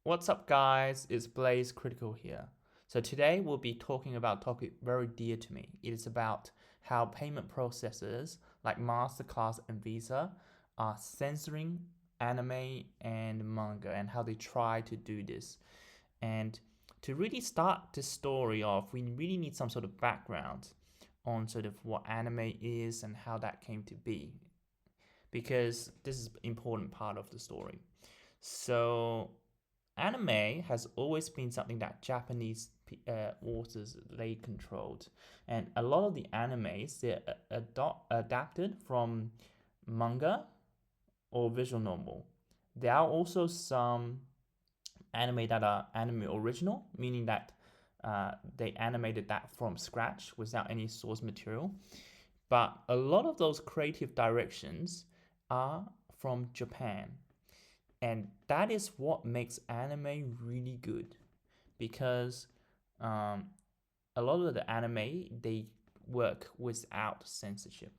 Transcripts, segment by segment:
What's up, guys? It's Blaze Critical here. So today we'll be talking about a topic very dear to me. It is about how payment processors like Mastercard and Visa are censoring anime and manga and how they try to do this. And to really start this story off, we really need some sort of background on sort of what anime is and how that came to be, because this is an important part of the story. So anime has always been something that Japanese authors they controlled, and a lot of the animes they're adapted from manga or visual novel. There are also some anime that are anime original, meaning that they animated that from scratch without any source material. But a lot of those creative directions are from Japan. And that is what makes anime really good, because um, a lot of the anime they work without censorship,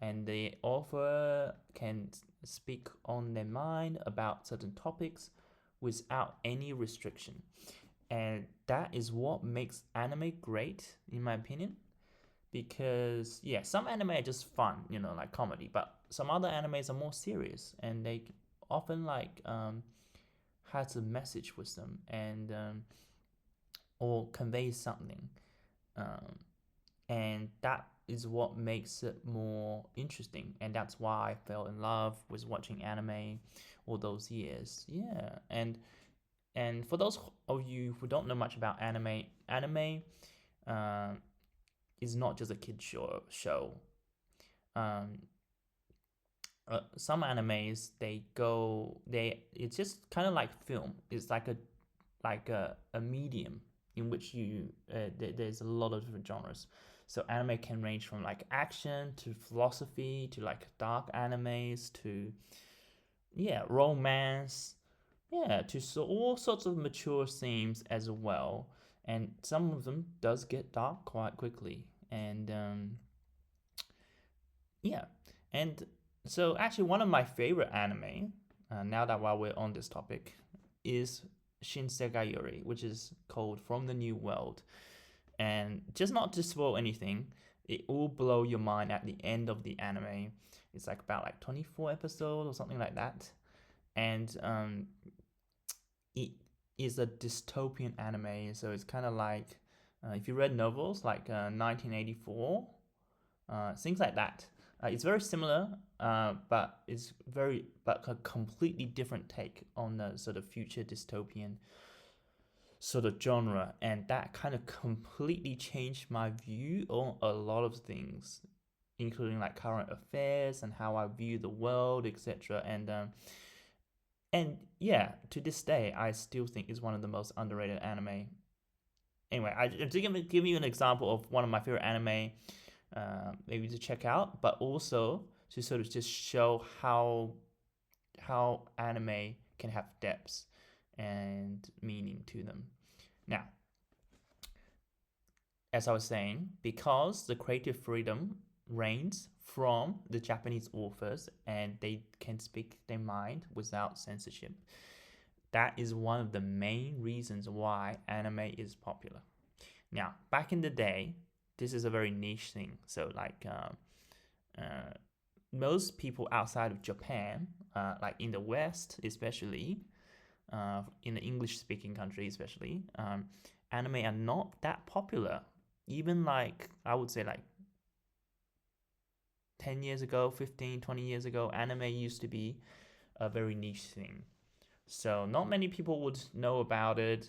and the author can speak on their mind about certain topics without any restriction, and that is what makes anime great in my opinion. Because yeah, some anime are just fun, like comedy, but some other animes are more serious, and they often has a message with them, and or conveys something, um, and that is what makes it more interesting, and that's why I fell in love with watching anime all those years. Yeah, and for those of you who don't know much about anime uh, is not just a kid show. Um, some animes they it's just kind of like film. It's like a medium in which there's a lot of different genres. So anime can range from like action to philosophy to like dark animes to romance, to all sorts of mature themes as well. And some of them does get dark quite quickly. And yeah, and so actually one of my favorite anime, now that while we're on this topic, is Shinsegai Yuri, which is called From the New World. And just not to spoil anything, it will blow your mind at the end of the anime. It's like about like 24 episodes or something like that. And it is a dystopian anime, so it's kind of like if you read novels like 1984, things like that. It's very similar, but but a completely different take on the sort of future dystopian sort of genre, and that kind of completely changed my view on a lot of things, including like current affairs and how I view the world, etc. And yeah, to this day, I still think it's one of the most underrated anime. Anyway, to give you an example of one of my favorite anime, maybe to check out, but also to sort of just show how anime can have depths and meaning to them. Now, as I was saying, because the creative freedom reigns from the Japanese authors and they can speak their mind without censorship, that is one of the main reasons why anime is popular. Now, back in the day, this is a very niche thing. So, most people outside of Japan, like in the West, especially, in the English-speaking country, especially, anime are not that popular. Even like I would say like 10 years ago, 15, 20 years ago, anime used to be a very niche thing. So not many people would know about it.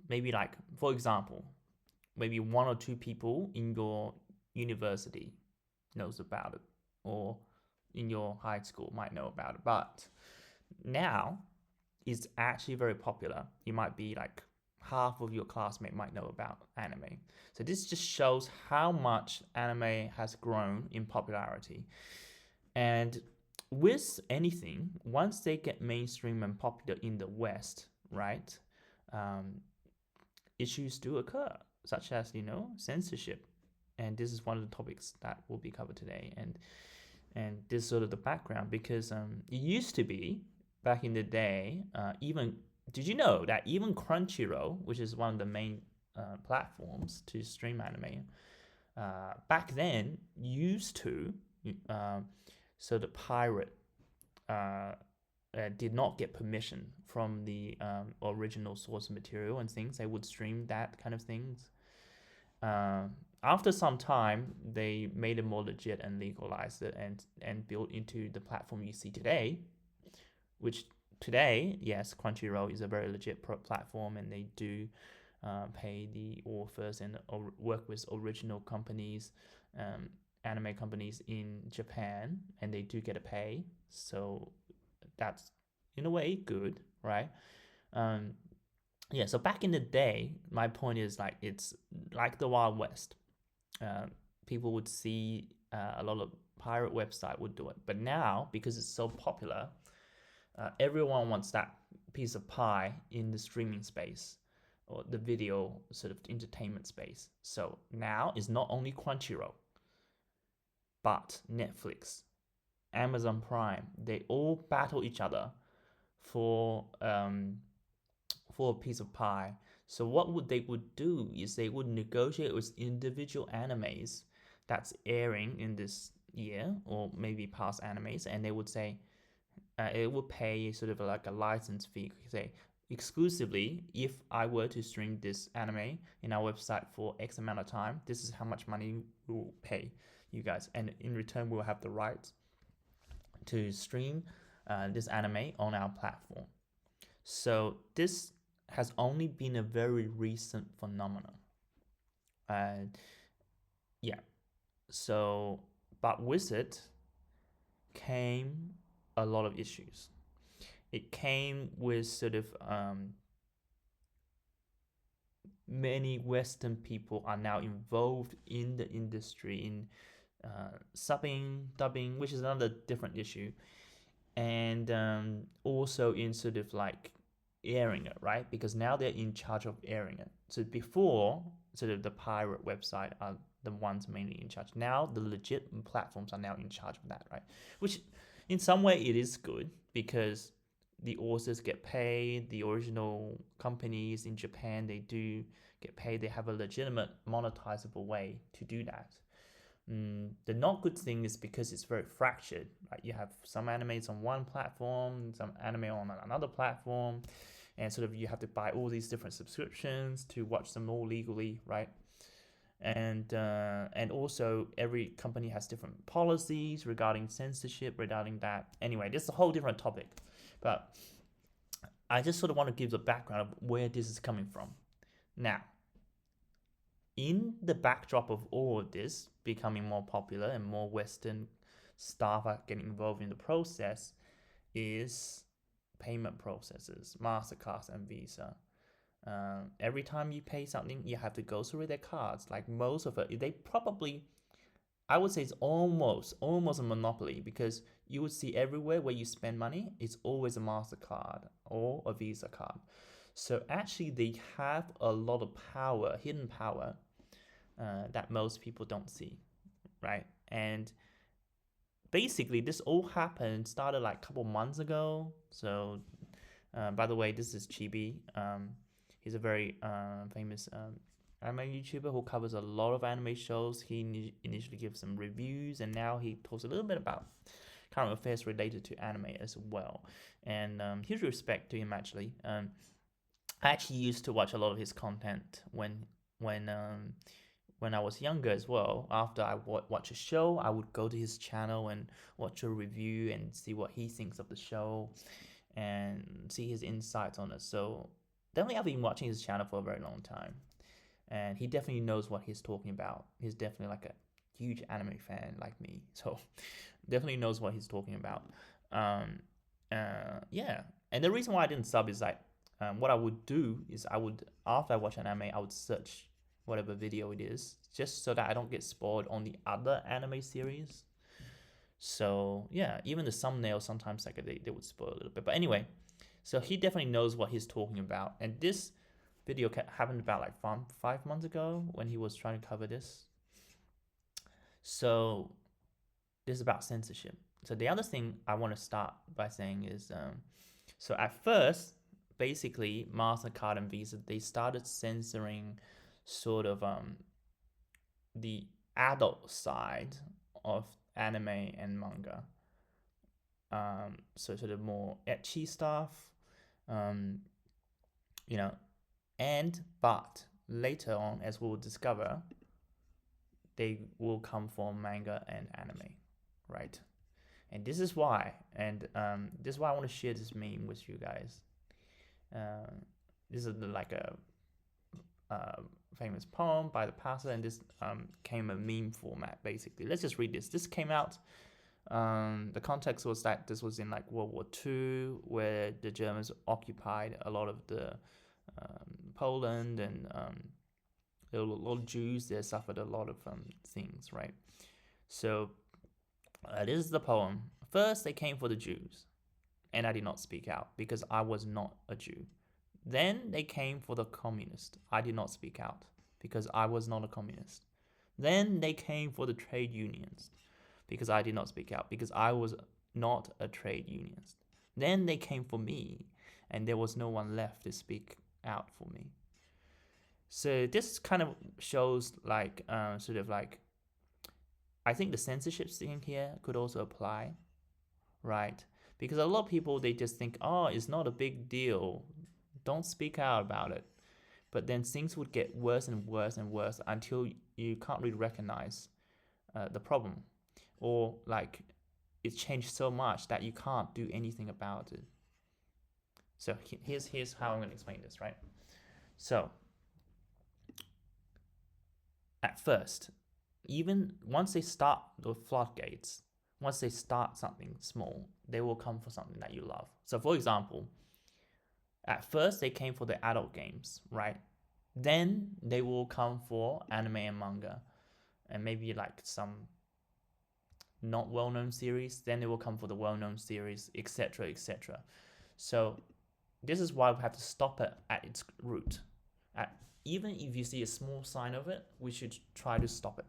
Maybe like, for example, maybe one or two people in your university knows about it, or in your high school might know about it. But now it's actually very popular. You might be like half of your classmate might know about anime. So this just shows how much anime has grown in popularity. And with anything, once they get mainstream and popular in the West, right, um, issues do occur, such as censorship, and this is one of the topics that will be covered today. And this is sort of the background, because it used to be back in the day, even did you know that even Crunchyroll, which is one of the main platforms to stream anime, back then used to uh, so the pirate did not get permission from the original source material and things. They would stream that kind of things. Uh, After some time, they made it more legit and legalized it and built into the platform you see today, which today, yes, Crunchyroll is a very legit platform and they do pay the authors and work with original companies, anime companies in Japan, and they do get a pay. So that's in a way good, right? Um, yeah. So back in the day, my point is like it's like the Wild West. Uh, People would see a lot of pirate website would do it, but now because it's so popular, everyone wants that piece of pie in the streaming space or the video sort of entertainment space. So now it's not only Crunchyroll, but Netflix, Amazon Prime. They all battle each other for for a piece of pie. So what would do is they would negotiate with individual animes that's airing in this year or maybe past animes, and they would say it would pay sort of like a license fee. Say exclusively, if I were to stream this anime in our website for X amount of time, this is how much money we will pay you guys, and in return, we'll have the right to stream this anime on our platform. So this has only been a very recent phenomenon. And yeah, so but with it came a lot of issues. It came with sort of many Western people are now involved in the industry in subbing, dubbing, which is another different issue, and also in sort of like airing it, right? Because now they're in charge of airing it. So before, sort of the pirate website are the ones mainly in charge. Now the legit platforms are now in charge of that, right? Which in some way it is good because the authors get paid, the original companies in Japan, they do get paid, they have a legitimate monetizable way to do that. The not good thing is because it's very fractured. Right? You have some animes on one platform, some anime on another platform, and sort of you have to buy all these different subscriptions to watch them all legally, right? And also every company has different policies regarding censorship, regarding that. Anyway, this is a whole different topic, but I just sort of want to give the background of where this is coming from. Now, in the backdrop of all of this becoming more popular and more Western staff are getting involved in the process is payment processes, Mastercard and Visa. Every time you pay something, you have to go through their cards. Like most of it, they probably, I would say, it's almost a monopoly because you would see everywhere where you spend money, it's always a Mastercard or a Visa card. So actually, they have a lot of power, hidden power, that most people don't see, right? And basically, this all started like a couple months ago. So, by the way, this is Chibi. He's a very famous anime YouTuber who covers a lot of anime shows. He initially gives some reviews, and now he talks a little bit about current affairs related to anime as well. And huge respect to him actually. I actually used to watch a lot of his content when I was younger as well. After I watch a show, I would go to his channel and watch a review and see what he thinks of the show and see his insights on it. So definitely I've been watching his channel for a very long time. And he definitely knows what he's talking about. He's definitely like a huge anime fan like me. So definitely knows what he's talking about. Yeah. And the reason why I didn't sub is like, what I would do is after I watch an anime, I would search whatever video it is, just so that I don't get spoiled on the other anime series. So yeah, even the thumbnail sometimes like they would spoil a little bit. But anyway, so he definitely knows what he's talking about. And this video happened about like 5 months ago when he was trying to cover this. So this is about censorship. So the other thing I want to start by saying is So at first, basically, Mastercard and Visa, they started censoring sort of the adult side of anime and manga. So sort of more ecchi stuff, um, you know, but later on, as we'll discover, they will come from manga and anime, right? And this is why, this is why I want to share this meme with you guys. This is like a famous poem by the pastor, and this came a meme format basically. Let's just read this. This came out. The context was that this was in like World War II, where the Germans occupied a lot of the Poland, and there were a lot of Jews there suffered a lot of things, right? So this is the poem. First, they came for the Jews, and I did not speak out because I was not a Jew. Then they came for the communist. I did not speak out because I was not a communist. Then they came for the trade unions because I did not speak out because I was not a trade unionist. Then they came for me, and there was no one left to speak out for me. So this kind of shows like sort of like, I think the censorship thing here could also apply, right? Because a lot of people, they just think, oh, it's not a big deal, don't speak out about it. But then things would get worse and worse and worse until you can't really recognize the problem, or like it's changed so much that you can't do anything about it. So here's how I'm going to explain this, right? So at first, even once they start the floodgates, once they start something small, they will come for something that you love. So for example, at first they came for the adult games, right? Then they will come for anime and manga, and maybe like some not well-known series. Then they will come for the well-known series, etc., etc. So this is why we have to stop it at its root. Even if you see a small sign of it, we should try to stop it.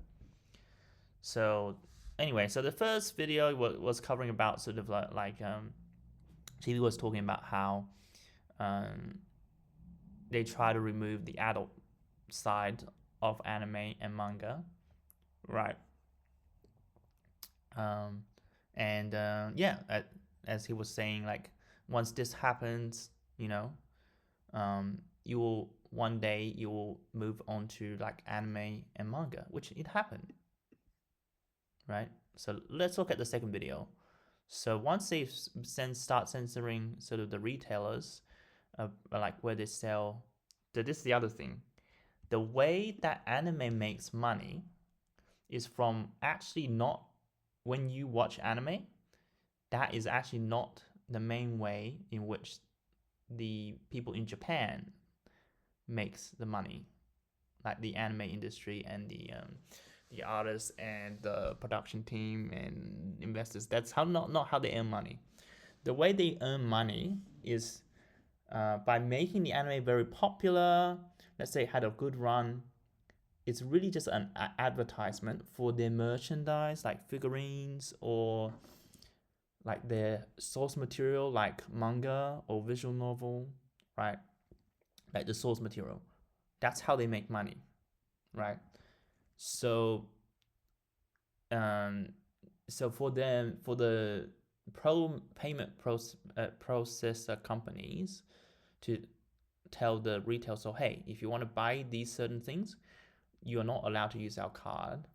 So anyway, so the first video was covering about sort of like TV was talking about how they try to remove the adult side of anime and manga, right? Yeah, as he was saying, like once this happens, you will one day you will move on to like anime and manga, which it happened, right? So let's look at the second video. So once they start censoring sort of the retailers, like where they sell, this is the other thing. The way that anime makes money is from actually not, when you watch anime, that is actually not the main way in which the people in Japan makes the money, like the anime industry and the artists and the production team and investors. That's not how they earn money. The way they earn money is by making the anime very popular. Let's say it had a good run. It's really just an advertisement for their merchandise, like figurines, or like their source material, like manga or visual novel, right? Like the source material. That's how they make money, right? So, so for them, for the payment processor companies to tell the retail, so hey, if you want to buy these certain things, you're not allowed to use our card,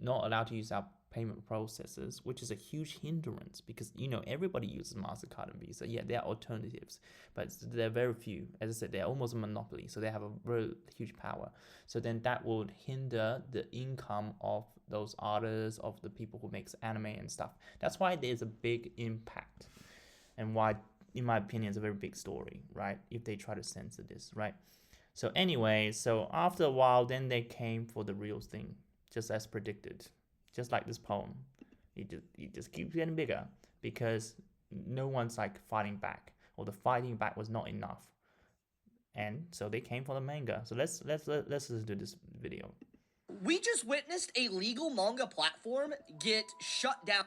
not allowed to use our payment processors, which is a huge hindrance because everybody uses Mastercard and Visa. Yeah, there are alternatives, but there are very few. As I said, they're almost a monopoly, so they have a very huge power. So then that would hinder the income of those artists, of the people who makes anime and stuff. That's why there's a big impact, and why, in my opinion, it's a very big story, right? If they try to censor this, right? So anyway, so after a while, then they came for the real thing, just as predicted. Just like this poem, it just keeps getting bigger because no one's like fighting back, or the fighting back was not enough, and so they came for the manga. So let's listen to this video. We just witnessed a legal manga platform get shut down.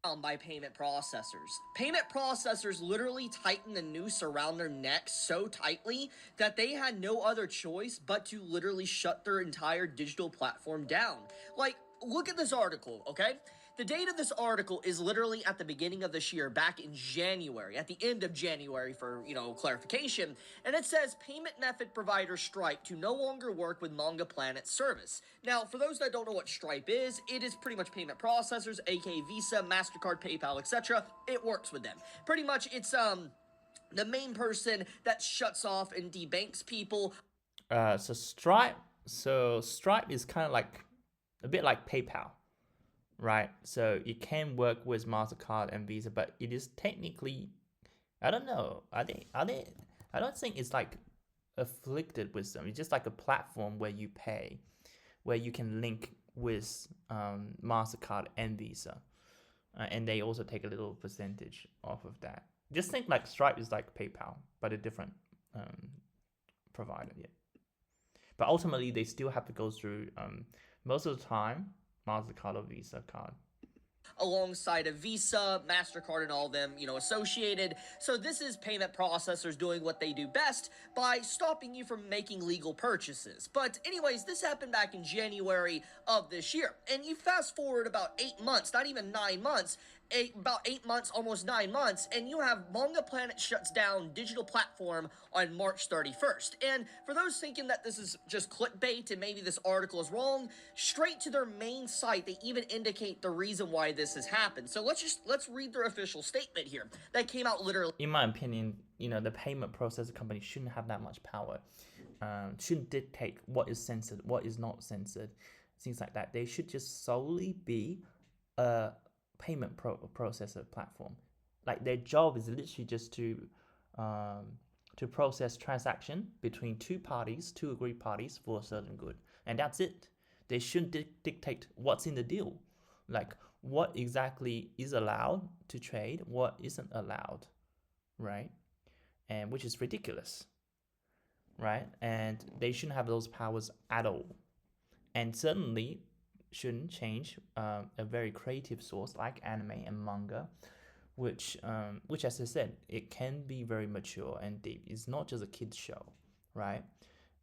by payment processors. Payment processors literally tightened the noose around their necks so tightly that they had no other choice but to literally shut their entire digital platform down. Like, look at this article, okay? The date of this article is literally at the beginning of this year, back in January, at the end of January for, clarification, and it says payment method provider Stripe to no longer work with Manga Planet service. Now, for those that don't know what Stripe is, it is pretty much payment processors, aka Visa, Mastercard, PayPal, etc. It works with them. Pretty much, it's the main person that shuts off and debanks people. So Stripe is kind of like a bit like PayPal, right? So it can work with Mastercard and Visa, but it is technically, I don't know. Are they? I don't think it's like afflicted with them. It's just like a platform where you pay, where you can link with Mastercard and Visa, and they also take a little percentage off of that. Just think like Stripe is like PayPal, but a different provider. Yeah, but ultimately they still have to go through most of the time Mastercard or Visa card. Alongside of Visa, MasterCard, and all of them, associated. So this is payment processors doing what they do best by stopping you from making legal purchases. But anyways, this happened back in January of this year. And you fast forward about 8 months, not even 9 months, about 8 months, almost 9 months, and you have Manga Planet shuts down digital platform on March 31st. And for those thinking that this is just clickbait and maybe this article is wrong, straight to their main site, they even indicate the reason why this has happened. So let's read their official statement here that came out literally. In my opinion, the payment processor company shouldn't have that much power. Shouldn't dictate what is censored, what is not censored, things like that. They should just solely be a payment processor platform. Like their job is literally just to process transaction between two agreed parties for a certain good, and that's it. They shouldn't dictate what's in the deal, like what exactly is allowed to trade, what isn't allowed, right? And which is ridiculous, right? And they shouldn't have those powers at all, and certainly shouldn't change a very creative source like anime and manga, which as I said, it can be very mature and deep. It's not just a kids show, right?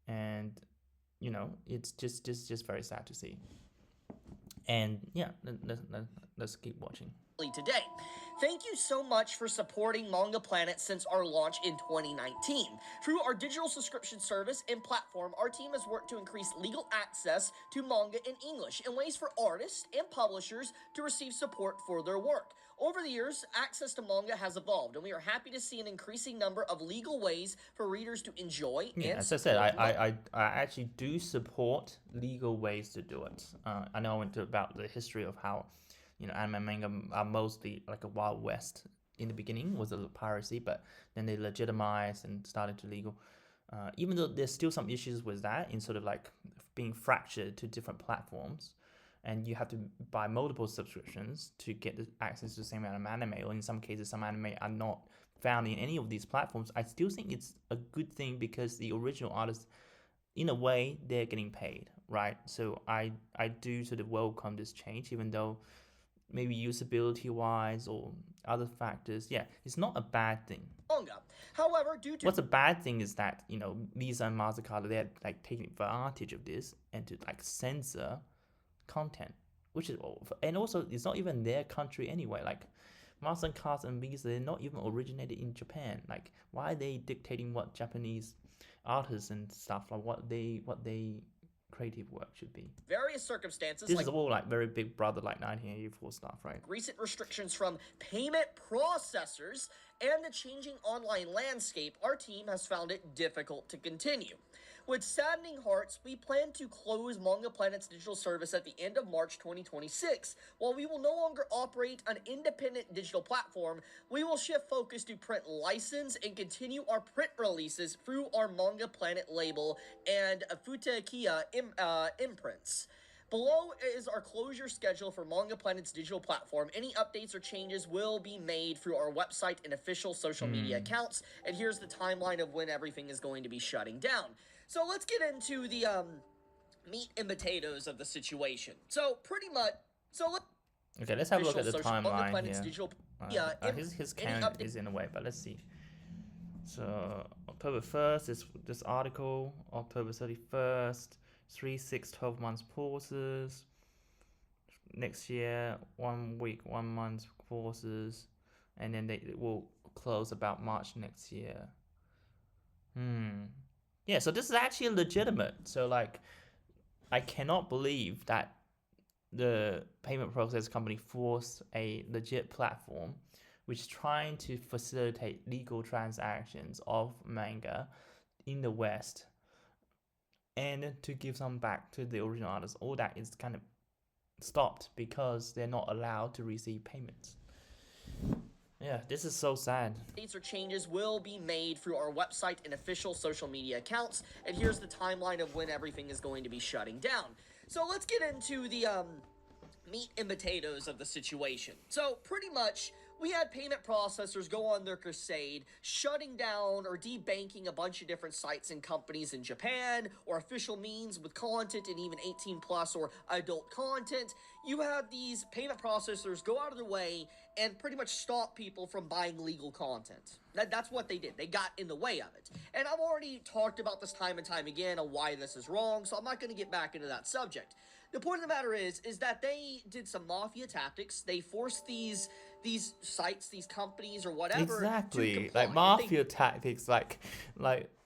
And it's just very sad to see. And yeah, let's keep watching. Today. Thank you so much for supporting Manga Planet since our launch in 2019. Through our digital subscription service and platform, our team has worked to increase legal access to manga in English and ways for artists and publishers to receive support for their work. Over the years, access to manga has evolved, and we are happy to see an increasing number of legal ways for readers to enjoy and as I said, I actually do support legal ways to do it. I know I went about the history of how anime and manga are mostly like a wild west. In the beginning was a piracy, but then they legitimized and started to legal. Even though there's still some issues with that in sort of like being fractured to different platforms, and you have to buy multiple subscriptions to get access to the same amount of anime, or in some cases some anime are not found in any of these platforms. I still think it's a good thing because the original artists, in a way, they're getting paid, right? So I do sort of welcome this change, even though maybe usability wise or other factors, yeah, it's not a bad thing. However, due to what's a bad thing is that Visa and Mastercard, they're like taking advantage of this and to like censor content, which is, and also it's not even their country anyway. Like Mastercard and Visa, they're not even originated in Japan. Like why are they dictating what Japanese artists and stuff, like what they creative work should be? Various circumstances. This is all like very Big Brother, like 1984 stuff, right? Recent restrictions from payment processors and the changing online landscape, our team has found it difficult to continue. With saddening hearts, we plan to close Manga Planet's digital service at the end of March 2026. While we will no longer operate an independent digital platform, we will shift focus to print license and continue our print releases through our Manga Planet label and Futekiya imprints. Below is our closure schedule for Manga Planet's digital platform. Any updates or changes will be made through our website and official social media accounts. And here's the timeline of when everything is going to be shutting down. So let's get into the meat and potatoes of the situation. So pretty much, Okay, let's have a look official at the social Manga timeline Planet's here. digital media. His Any count update? is in a way, but let's see. So October 1st is this article. October 31st, 3, 6, 12 months pauses. Next year, 1 week, 1 month pauses, and then they will close about March next year. Yeah, so this is actually legitimate. So like, I cannot believe that the payment process company forced a legit platform which is trying to facilitate legal transactions of manga in the West and to give some back to the original artists. All that is kind of stopped because they're not allowed to receive payments. Yeah, this is so sad. Updates or changes will be made through our website and official social media accounts, and here's the timeline of when everything is going to be shutting down. So let's get into the meat and potatoes of the situation. So pretty much, we had payment processors go on their crusade, shutting down or debanking a bunch of different sites and companies in Japan, or official means with content and even 18 plus or adult content. You had these payment processors go out of their way and pretty much stop people from buying legal content. That's what they did. They got in the way of it. And I've already talked about this time and time again on why this is wrong, so I'm not going to get back into that subject. The point of the matter is that they did some mafia tactics. They forced these sites, these companies, or whatever. Exactly, like mafia tactics, like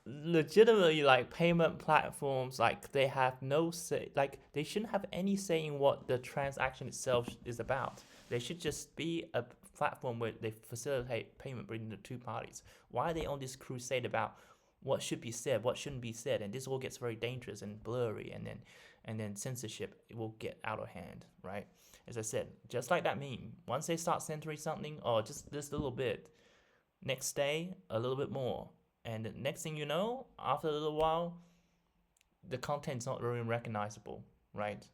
legitimately, like payment platforms, like they have no say, like they shouldn't have any say in what the transaction itself is about. They should just be a platform where they facilitate payment between the two parties. Why are they on this crusade about what should be said, what shouldn't be said, and this all gets very dangerous and blurry, and then censorship, it will get out of hand, right? As I said, just like that meme, once they start censoring something, oh, just this little bit, next day, a little bit more. And the next thing you know, after a little while, the content's not really recognizable, right?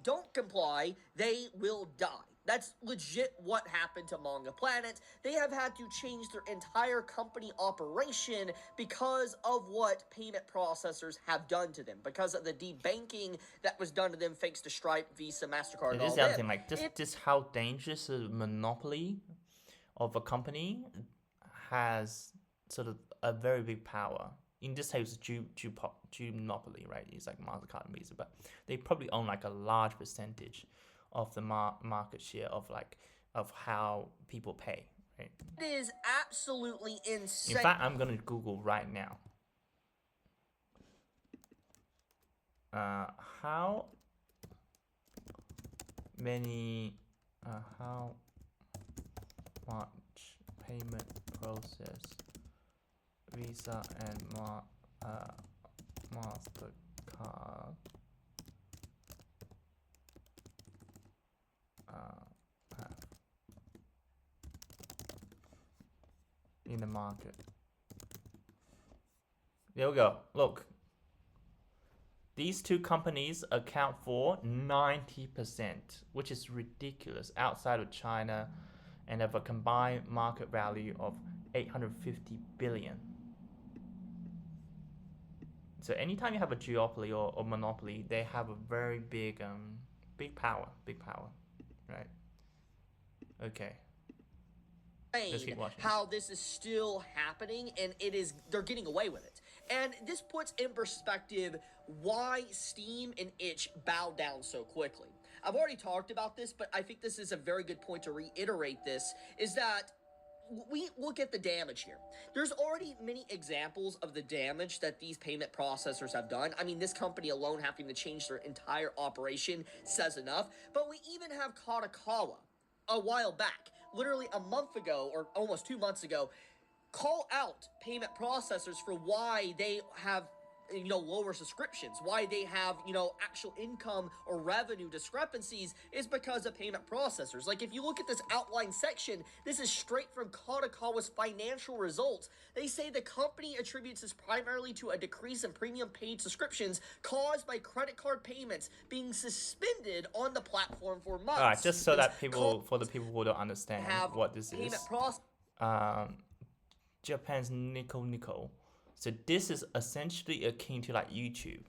Don't comply, they will die. That's legit what happened to Manga Planet. They have had to change their entire company operation because of what payment processors have done to them, because of the debanking that was done to them thanks to Stripe, Visa, Mastercard, and It all is the other that. thing, like just how dangerous a monopoly of a company has sort of a very big power. In this case, monopoly, right? It's like Mastercard and Visa, but they probably own like a large percentage of the market share of how people pay, right? It is absolutely insane. In fact, I'm gonna Google right now. How much payment process Visa and Mastercard have in the market? There we go. Look, these two companies account for 90%, which is ridiculous, outside of China, and have a combined market value of 850 billion. So anytime you have a duopoly or monopoly, they have a very big power, right? Okay. How this is still happening, and they're getting away with it. And this puts in perspective why Steam and Itch bowed down so quickly. I've already talked about this, but I think this is a very good point to reiterate this, is that we look at the damage here. There's already many examples of the damage that these payment processors have done. I mean, this company alone having to change their entire operation says enough. But we even have Katakawa a while back, literally a month ago or almost 2 months ago, call out payment processors for why they have lower subscriptions, why they have actual income or revenue discrepancies, is because of payment processors. Like, if you look at this outline section, this is straight from Katakawa's financial results. They say the company attributes this primarily to a decrease in premium paid subscriptions caused by credit card payments being suspended on the platform for months. All right, just so that for the people who don't understand what this is, Japan's Nico. So this is essentially akin to like YouTube,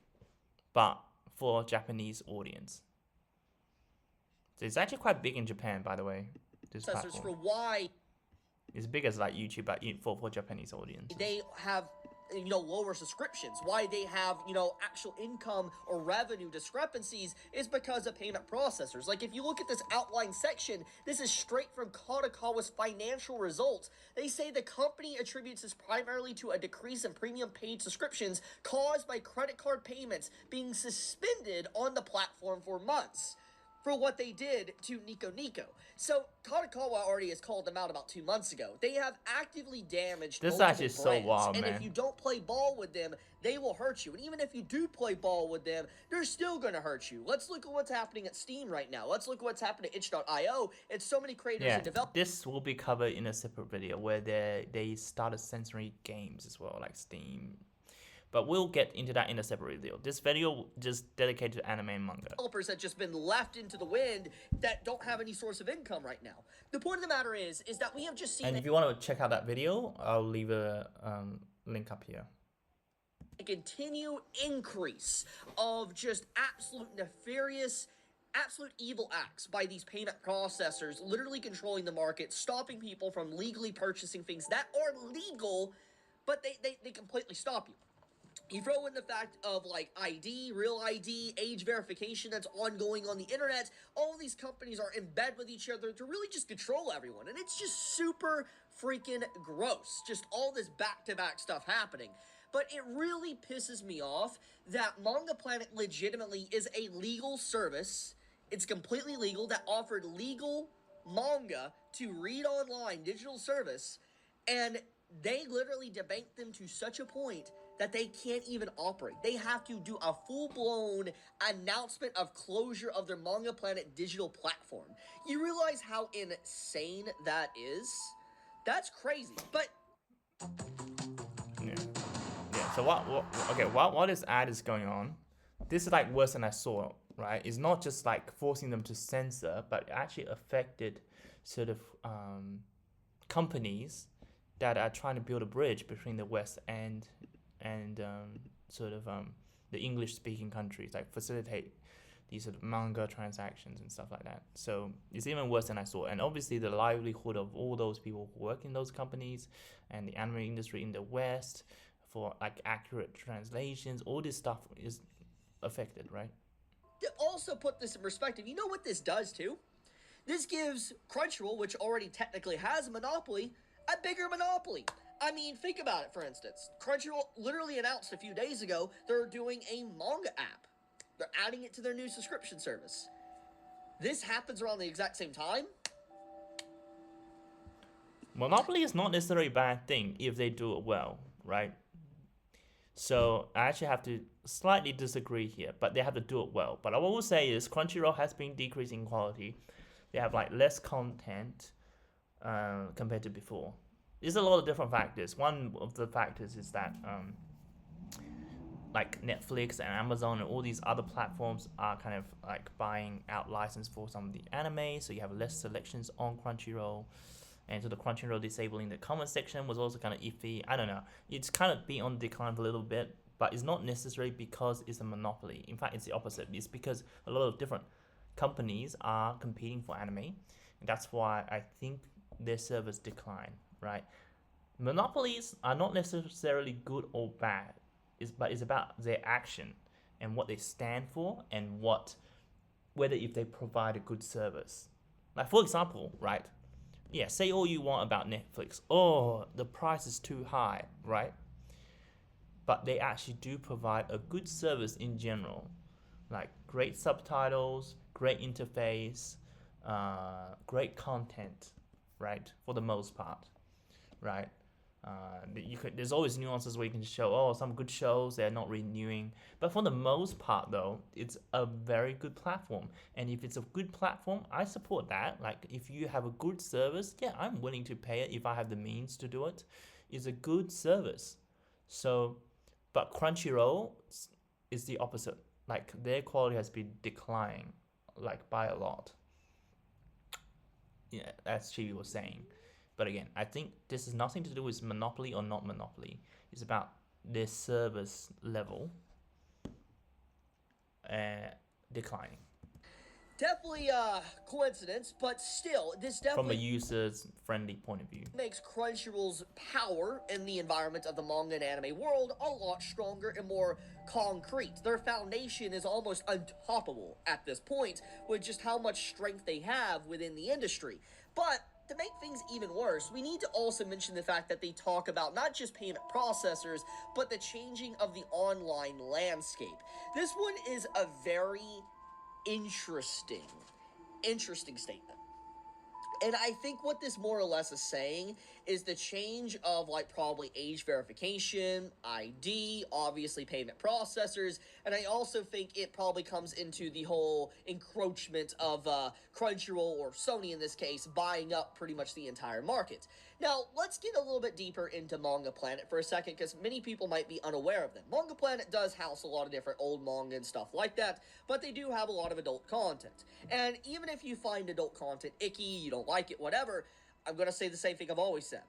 but for Japanese audience. So it's actually quite big in Japan, by the way. This processors platform. For why It's big as like YouTube, but for Japanese audiences. they have lower subscriptions, why they have actual income or revenue discrepancies, is because of payment processors. Like, if you look at this outline section, this is straight from Kadokawa's financial results. They say the company attributes this primarily to a decrease in premium paid subscriptions caused by credit card payments being suspended on the platform for months for what they did to Nico Nico. So Kadokawa already has called them out about 2 months ago. They have actively damaged This multiple actually is brands, so wild, and man. if you don't play ball with them, they will hurt you. And even if you do play ball with them, they're still going to hurt you. Let's look at what's happening at Steam right now. Let's look at what's happening at itch.io. It's so many creators and developers. This will be covered in a separate video where they started censoring games as well, like Steam. But we'll get into that in a separate video. This video just dedicated to anime and manga. Developers have just been left into the wind that don't have any source of income right now. The point of the matter is that we have just seen. And if you want to check out that video, I'll leave a link up here. A continued increase of just absolute nefarious, absolute evil acts by these payment processors, literally controlling the market, stopping people from legally purchasing things that are legal, but they completely stop you. You throw in the fact of like ID, real ID, age verification that's ongoing on the internet. All these companies are in bed with each other to really just control everyone. And it's just super freaking gross. Just all this back-to-back stuff happening. But it really pisses me off that Manga Planet legitimately is a legal service. It's completely legal, that offered legal manga to read online, digital service. And they literally debate them to such a point that they can't even operate. They have to do a full-blown announcement of closure of their Manga Planet digital platform. You realize how insane that is? That's crazy. But yeah. So what this ad is going on? This is like worse than I saw, right? It's not just like forcing them to censor, but it actually affected sort of companies that are trying to build a bridge between the West and the English-speaking countries, like facilitate these sort of manga transactions and stuff like that. So it's even worse than I saw. And obviously the livelihood of all those people who work in those companies and the anime industry in the West for like accurate translations, all this stuff is affected, right? to also put this in perspective, you know what this does too? This gives Crunchyroll, which already technically has a monopoly, a bigger monopoly. I mean, think about it, for instance. Crunchyroll literally announced a few days ago they're doing a manga app. They're adding it to their new subscription service. This happens around the exact same time. Monopoly is not necessarily a bad thing if they do it well, right? So I actually have to slightly disagree here, but they have to do it well. But what I will say is Crunchyroll has been decreasing quality. They have like less content compared to before. There's a lot of different factors. One of the factors is that like Netflix and Amazon and all these other platforms are kind of like buying out license for some of the anime, so you have less selections on Crunchyroll. And so the Crunchyroll disabling the comment section was also kind of iffy. I don't know. It's kind of been on decline for a little bit, but it's not necessarily because it's a monopoly. In fact, it's the opposite. It's because a lot of different companies are competing for anime. And that's why I think their service decline, right? Monopolies are not necessarily good or bad, but it's about their action and what they stand for and whether if they provide a good service. Like for example, right? Yeah, say all you want about Netflix. Oh, the price is too high, right? But they actually do provide a good service in general, like great subtitles, great interface, great content, right? For the most part, right? There's always nuances where you can show, some good shows they're not renewing, but for the most part though, it's a very good platform. And if it's a good platform, I support that. Like if you have a good service, yeah, I'm willing to pay it if I have the means to do it. It's a good service. So, but Crunchyroll is the opposite. Like their quality has been declining, like by a lot. Yeah, as Chibi was saying. But again, I think this has nothing to do with monopoly or not monopoly. It's about their service level declining. Definitely a coincidence, but still, this From a definitely user's friendly point of view. makes Crunchyroll's power in the environment of the manga and anime world a lot stronger and more concrete. Their foundation is almost untoppable at this point, with just how much strength they have within the industry. But to make things even worse, we need to also mention the fact that they talk about not just payment processors, but the changing of the online landscape. This one is a very interesting, interesting statement. And I think what this more or less is saying is the change of like probably age verification, ID, obviously payment processors, and I also think it probably comes into the whole encroachment of Crunchyroll, or Sony in this case, buying up pretty much the entire market. Now, let's get a little bit deeper into Manga Planet for a second, because many people might be unaware of them. Manga Planet does house a lot of different old manga and stuff like that, but they do have a lot of adult content. And even if you find adult content icky, you don't like it, whatever, I'm going to say the same thing I've always said.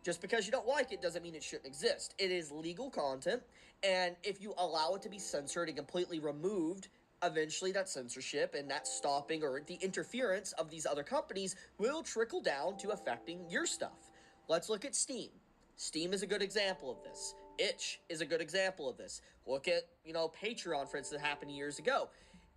Just because you don't like it doesn't mean it shouldn't exist. It is legal content, and if you allow it to be censored and completely removed, eventually that censorship and that stopping or the interference of these other companies will trickle down to affecting your stuff. Let's look at Steam. Steam is a good example of this. Itch is a good example of this. Look at, Patreon, for instance, that happened years ago.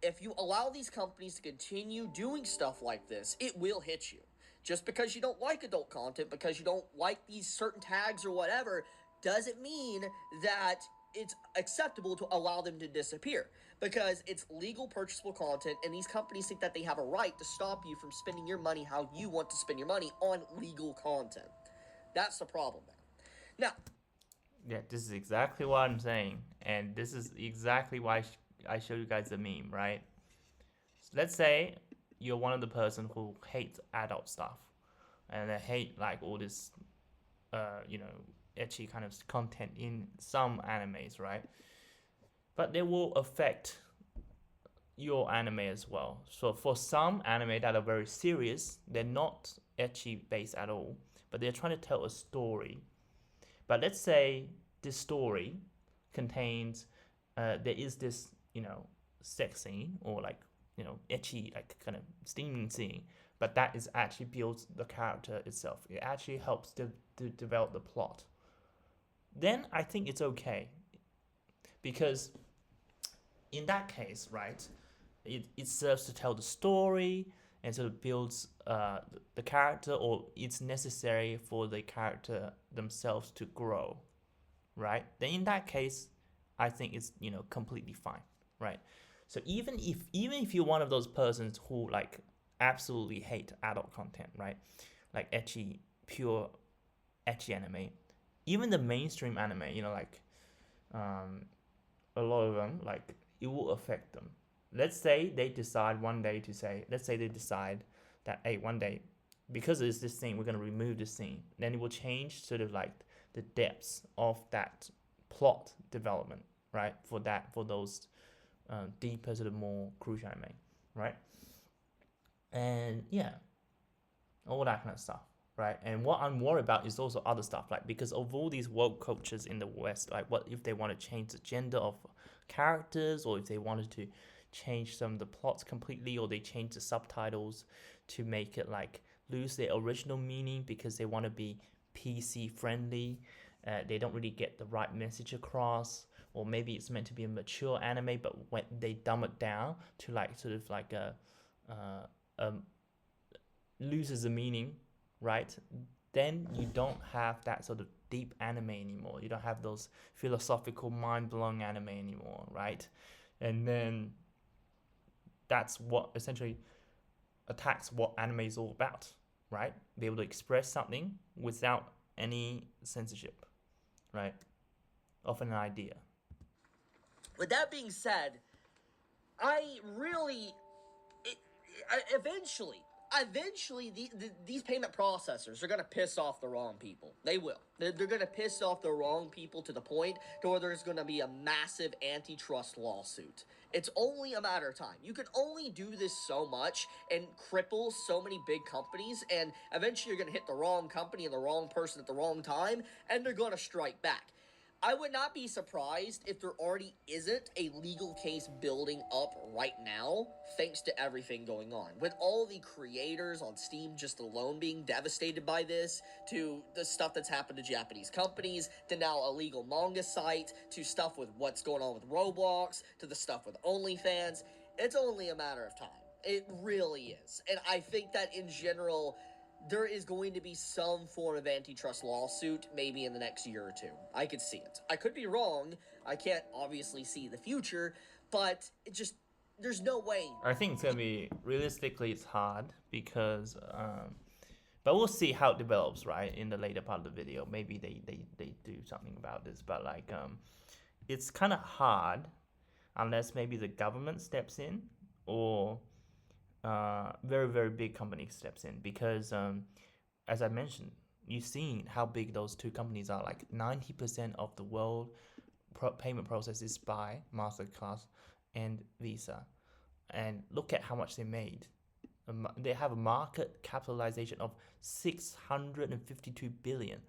If you allow these companies to continue doing stuff like this, it will hit you. Just because you don't like adult content, because you don't like these certain tags or whatever, doesn't mean that it's acceptable to allow them to disappear, because it's legal purchasable content, and these companies think that they have a right to stop you from spending your money how you want to spend your money on legal content. That's the problem there. Now, Yeah, this is exactly what I'm saying, and this is exactly why I showed you guys the meme, right? So let's say you're one of the person who hates adult stuff, and they hate like all this, etchy kind of content in some animes, right? But they will affect your anime as well. So for some anime that are very serious, they're not etchy based at all, but they're trying to tell a story. But let's say this story contains, there is this, sex scene, or like, etchy, like kind of steaming scene, but that is actually builds the character itself. It actually helps to develop the plot. Then I think it's okay, because in that case, right, it serves to tell the story and sort of builds the character, or it's necessary for the character themselves to grow, right? Then in that case, I think it's completely fine, right? So even if you're one of those persons who like absolutely hate adult content, right, like pure etchy anime, even the mainstream anime, like a lot of them, like it will affect them. Let's say they decide one day to say, let's say they decide that, hey, one day, because it's this thing, we're going to remove this scene. Then it will change sort of like the depths of that plot development, right? For those deeper, sort of more crucial anime, right? And yeah, all that kind of stuff, right? And what I'm worried about is also other stuff, like because of all these woke cultures in the West, like what if they want to change the gender of characters, or if they wanted to change some of the plots completely, or they change the subtitles to make it like lose their original meaning because they want to be PC friendly. They don't really get the right message across, or maybe it's meant to be a mature anime, but when they dumb it down to like sort of like a loses the meaning, right? Then you don't have that sort of deep anime anymore. You don't have those philosophical, mind-blowing anime anymore, right? And then that's what essentially attacks what anime is all about, right? Be able to express something without any censorship, right? Of an idea. with that being said, I really, eventually, these payment processors are going to piss off the wrong people. They will. They're going to piss off the wrong people to the point to where there's going to be a massive antitrust lawsuit. It's only a matter of time. You can only do this so much and cripple so many big companies, and eventually you're going to hit the wrong company and the wrong person at the wrong time, and they're going to strike back. I would not be surprised if there already isn't a legal case building up right now, thanks to everything going on. With all the creators on Steam just alone being devastated by this, to the stuff that's happened to Japanese companies, to now a legal manga site, to stuff with what's going on with Roblox, to the stuff with OnlyFans, it's only a matter of time. It really is. And I think that in general, there is going to be some form of antitrust lawsuit maybe in the next year or two. I could see it. I could be wrong. I can't obviously see the future, but it just, there's no way. I think it's gonna be realistically it's hard because but we'll see how it develops, right? In the later part of the video, maybe they do something about this, but like it's kind of hard unless maybe the government steps in or very very big company steps in, because as I mentioned, you've seen how big those two companies are. Like 90% of the world payment processes by Mastercard and Visa, and look at how much they made. They have a market capitalization of 652 billion.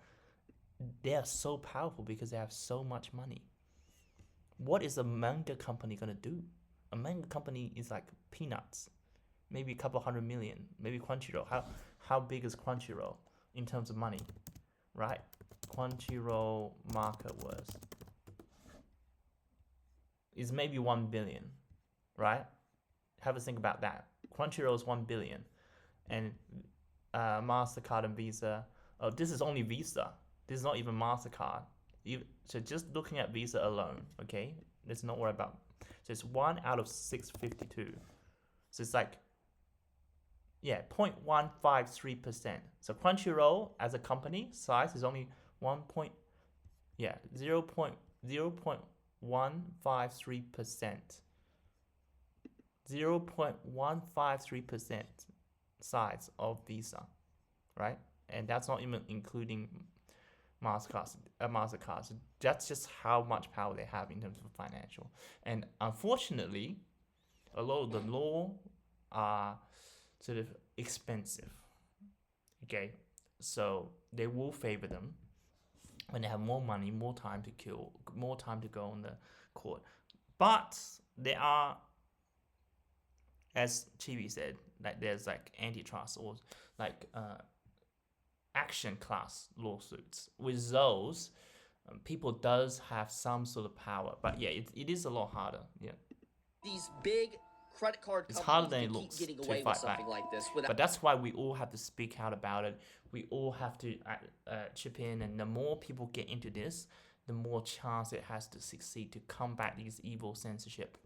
They are so powerful because they have so much money. What is a manga company gonna do? A manga company is like peanuts, maybe a couple hundred million, maybe Crunchyroll. How big is Crunchyroll in terms of money, right? Crunchyroll market worth is maybe 1 billion, right? Have a think about that. Crunchyroll is 1 billion, and Mastercard and Visa. Oh, this is only Visa. This is not even Mastercard. So just looking at Visa alone, okay? Let's not worry about. So it's 1 out of 652. So it's like, yeah, 0.153%. So Crunchyroll as a company size is only 0.153%. 0.153% size of Visa, right? And that's not even including Mastercard. So that's just how much power they have in terms of financial. And unfortunately, a lot of the law are sort of expensive. Okay, so they will favor them when they have more money, more time to kill, more time to go on the court. But there are, as Chibi said, like there's like antitrust or like action class lawsuits. With those, people does have some sort of power, but yeah, it is a lot harder. Yeah, These big credit card it's companies harder than it can looks keep getting to away with fight something back. like this without. But that's why we all have to speak out about it. We all have to chip in, and the more people get into this, the more chance it has to succeed to combat these evil censorship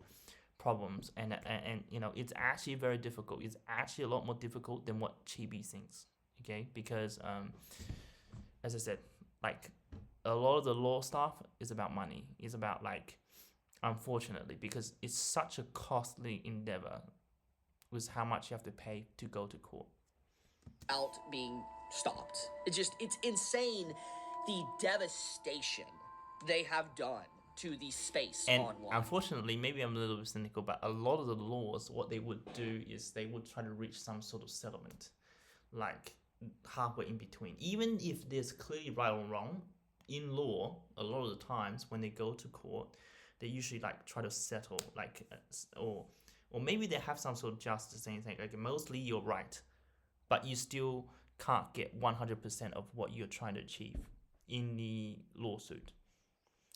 problems. And you know, it's actually very difficult. It's actually a lot more difficult than what Chibi thinks. Okay, because as I said, like a lot of the law stuff is about money. It's about like, unfortunately, because it's such a costly endeavor with how much you have to pay to go to court. Out being stopped. It's insane the devastation they have done to the space And online. unfortunately, maybe I'm a little bit cynical, but a lot of the laws, what they would do is they would try to reach some sort of settlement, like halfway in between. Even if there's clearly right or wrong, in law, a lot of the times when they go to court, they usually like try to settle, like, or maybe they have some sort of justice saying like mostly you're right, but you still can't get 100% of what you're trying to achieve in the lawsuit.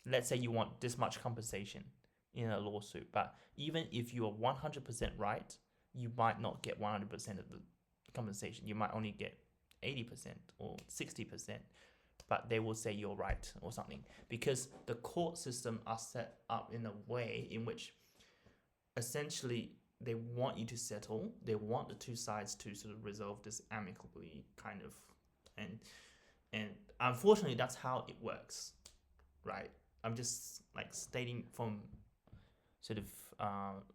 Let's say you want this much compensation in a lawsuit, but even if you are 100% right, you might not get 100% of the compensation. You might only get 80% or 60%, but they will say you're right or something, because the court system are set up in a way in which essentially they want you to settle. They want the two sides to sort of resolve this amicably, kind of, and unfortunately that's how it works, right? I'm just like stating from sort of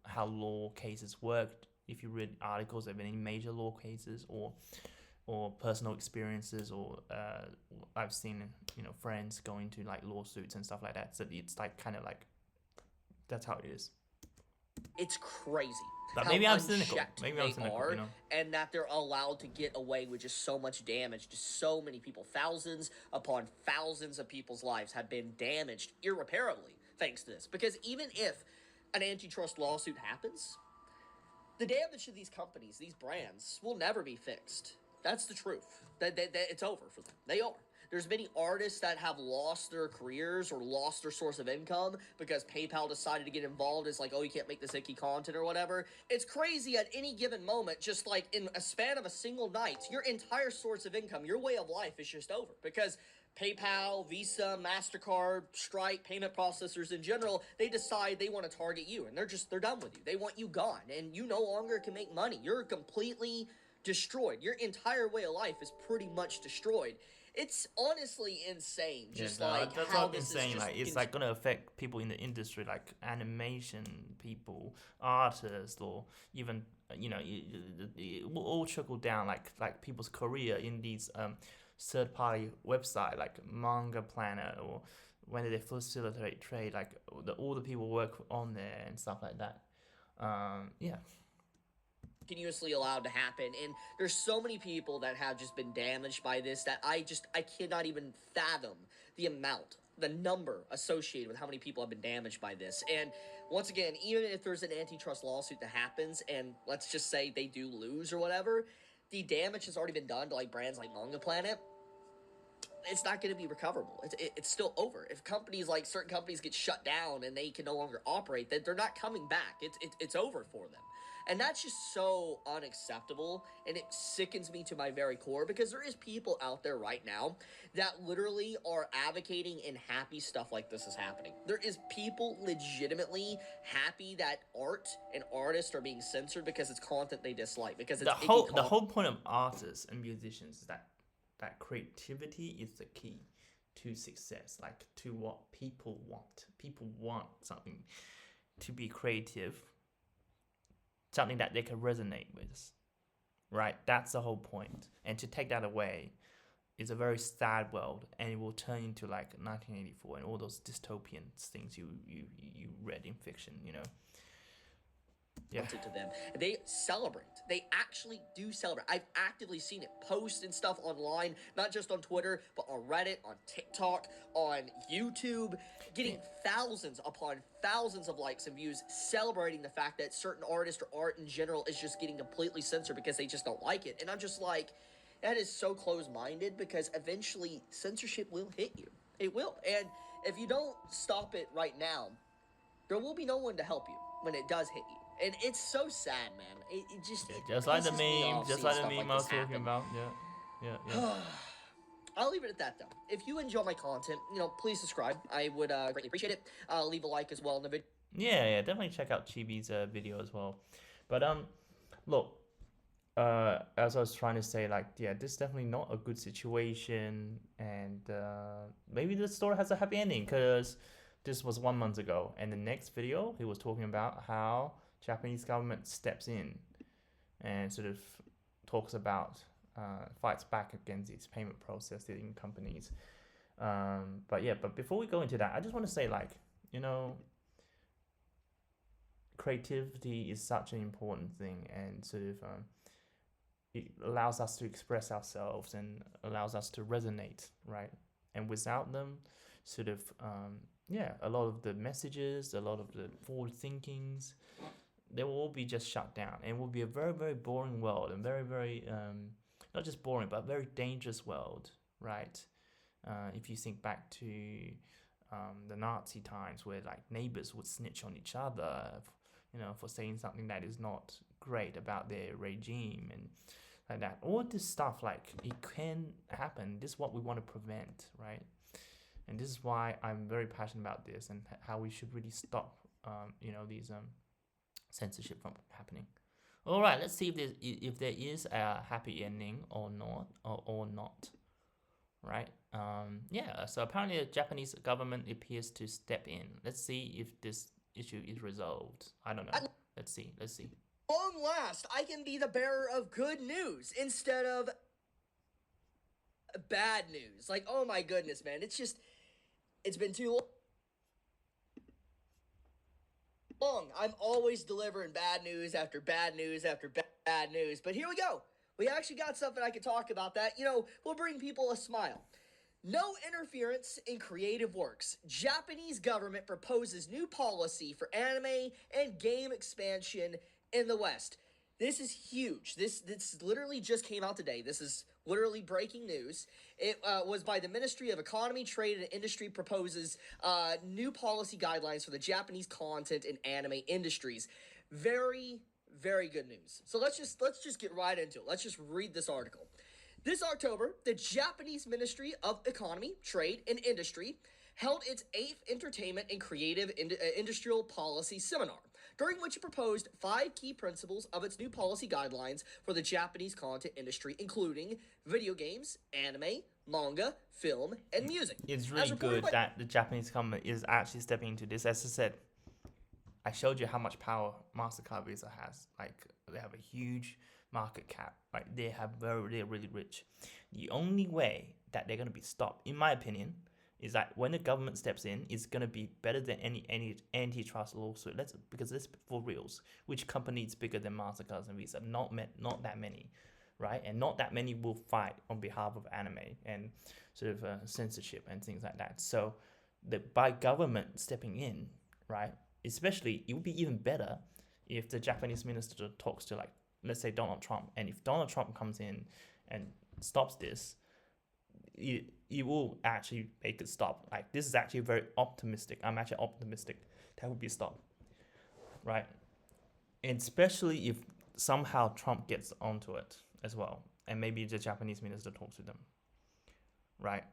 how law cases work. If you read articles of any major law cases or personal experiences, or I've seen, you know, friends going to like lawsuits and stuff like that. So it's like kind of like that's how it is. It's crazy But how maybe I'm cynical. unchecked Maybe I'm they cynical, are, you know. and that they're allowed to get away with just so much damage to so many people. Thousands upon thousands of people's lives have been damaged irreparably thanks to this. Because even if an antitrust lawsuit happens, the damage to these companies, these brands, will never be fixed. That's the truth. That it's over for them. They are. There's many artists that have lost their careers or lost their source of income because PayPal decided to get involved. It's like, oh, you can't make this icky content or whatever. It's crazy at any given moment, just like in a span of a single night, your entire source of income, your way of life is just over because PayPal, Visa, Mastercard, Stripe, payment processors in general, they decide they want to target you and they're done with you. They want you gone and you no longer can make money. You're completely destroyed. Your entire way of life is pretty much destroyed. It's honestly insane, just like that's how not this is insane. just Like it's like gonna affect people in the industry, like animation people, artists, or even it will all trickle down, like people's career in these third party website like Manga Planet, or when they facilitate trade, like all the people work on there and stuff like that. Yeah. continuously allowed to happen, and there's so many people that have just been damaged by this that I cannot even fathom the number associated with how many people have been damaged by this. And once again, even if there's an antitrust lawsuit that happens and let's just say they do lose or whatever, the damage has already been done to like brands like Manga Planet. It's not going to be recoverable. It's still over. If companies like certain companies get shut down and they can no longer operate, then they're not coming back. It's over for them. And that's just so unacceptable, and it sickens me to my very core because there is people out there right now that literally are advocating and happy stuff like this is happening. There is people legitimately happy that art and artists are being censored because it's content they dislike, because it's The whole point of artists and musicians is that creativity is the key to success, like to what people want. People want something to be creative, something that they can resonate with, right? That's the whole point. And to take that away is a very sad world, and it will turn into like 1984 and all those dystopian things you read in fiction, you know. Yeah. To them. They celebrate. They actually do celebrate. I've actively seen it post and stuff online, not just on Twitter, but on Reddit, on TikTok, on YouTube, getting thousands upon thousands of likes and views, celebrating the fact that certain artists or art in general is just getting completely censored because they just don't like it. And I'm just like, that is so close-minded, because eventually censorship will hit you. It will. And if you don't stop it right now, there will be no one to help you when it does hit you. And it's so sad, man. It just like the pisses me meme, off just seeing like the stuff meme like I was this talking happen. about. Yeah. I'll leave it at that, though. If you enjoy my content, please subscribe. I would greatly appreciate it. Leave a like as well in the video. Yeah, definitely check out Chibi's video as well. But look, as I was trying to say, like, yeah, this is definitely not a good situation, and maybe the story has a happy ending, because this was 1 month ago, and the next video he was talking about how Japanese government steps in and sort of talks about fights back against these payment processing companies. But before we go into that, I just want to say, like, creativity is such an important thing, and sort of it allows us to express ourselves and allows us to resonate, right? And without them, sort of a lot of the messages, a lot of the forward thinkings, they will all be just shut down, and it will be a very, very boring world, and very, very not just boring, but very dangerous world, right? If you think back to the Nazi times, where like neighbors would snitch on each other, for saying something that is not great about their regime and like that. All this stuff, like, it can happen. This is what we want to prevent, right? And this is why I'm very passionate about this, and how we should really stop, these censorship from happening. All right, let's see if there is a happy ending or not, or not. Right? So apparently the Japanese government appears to step in. Let's see if this issue is resolved. I don't know. Let's see. Long last, I can be the bearer of good news instead of bad news. Like, oh my goodness, man. It's been too long. long. I'm always delivering bad news after bad news after bad news. But here we go. We actually got something I can talk about that, will bring people a smile. No interference in creative works. Japanese government proposes new policy for anime and game expansion in the West. This is huge. This literally just came out today. This is literally breaking news. It was by the Ministry of Economy, Trade, and Industry proposes new policy guidelines for the Japanese content and anime industries. Very, very good news. So let's just get right into it. Let's just read this article. This October, the Japanese Ministry of Economy, Trade, and Industry held its 8th Entertainment and Creative Industrial Policy Seminar, during which it proposed 5 key principles of its new policy guidelines for the Japanese content industry, including video games, anime, manga, film, and music. It's really good that the Japanese government is actually stepping into this. As I said, I showed you how much power Mastercard Visa has. Like, they have a huge market cap. Like, they're really rich. The only way that they're going to be stopped, in my opinion, is that when the government steps in, it's going to be better than any antitrust lawsuit. Because let's for reals, which company is bigger than Mastercard and Visa? Not that many, right? And not that many will fight on behalf of anime and sort of censorship and things like that. So, by government stepping in, right? Especially, it would be even better if the Japanese minister talks to, like, let's say Donald Trump, and if Donald Trump comes in and stops this, it will actually make it stop. Like, this is actually very optimistic. I'm actually optimistic that would be stopped, right? And especially if somehow Trump gets onto it as well, and maybe the Japanese minister talks to them, right?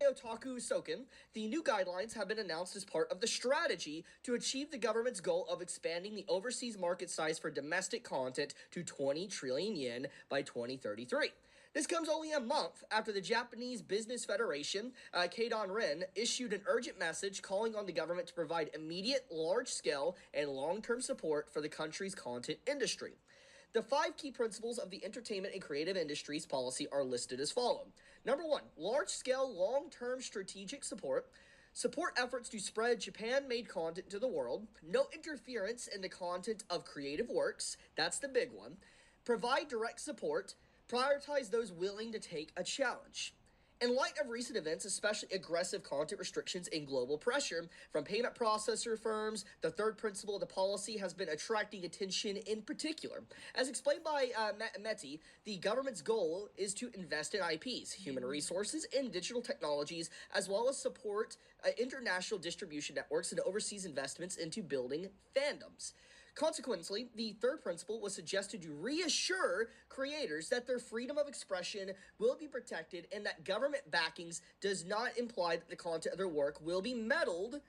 Otaku Soken, the new guidelines have been announced as part of the strategy to achieve the government's goal of expanding the overseas market size for domestic content to 20 trillion yen by 2033. This comes only a month after the Japanese Business Federation, Keidan Ren, issued an urgent message calling on the government to provide immediate, large-scale, and long-term support for the country's content industry. The 5 key principles of the entertainment and creative industries policy are listed as follows. Number 1, large-scale, long-term strategic support. Support efforts to spread Japan-made content to the world. No interference in the content of creative works. That's the big one. Provide direct support. Prioritize those willing to take a challenge. In light of recent events, especially aggressive content restrictions and global pressure from payment processor firms, the third principle of the policy has been attracting attention in particular. As explained by Meti, the government's goal is to invest in IPs, human resources, and digital technologies, as well as support international distribution networks and overseas investments into building fandoms. Consequently, the third principle was suggested to reassure creators that their freedom of expression will be protected and that government backings does not imply that the content of their work will be meddled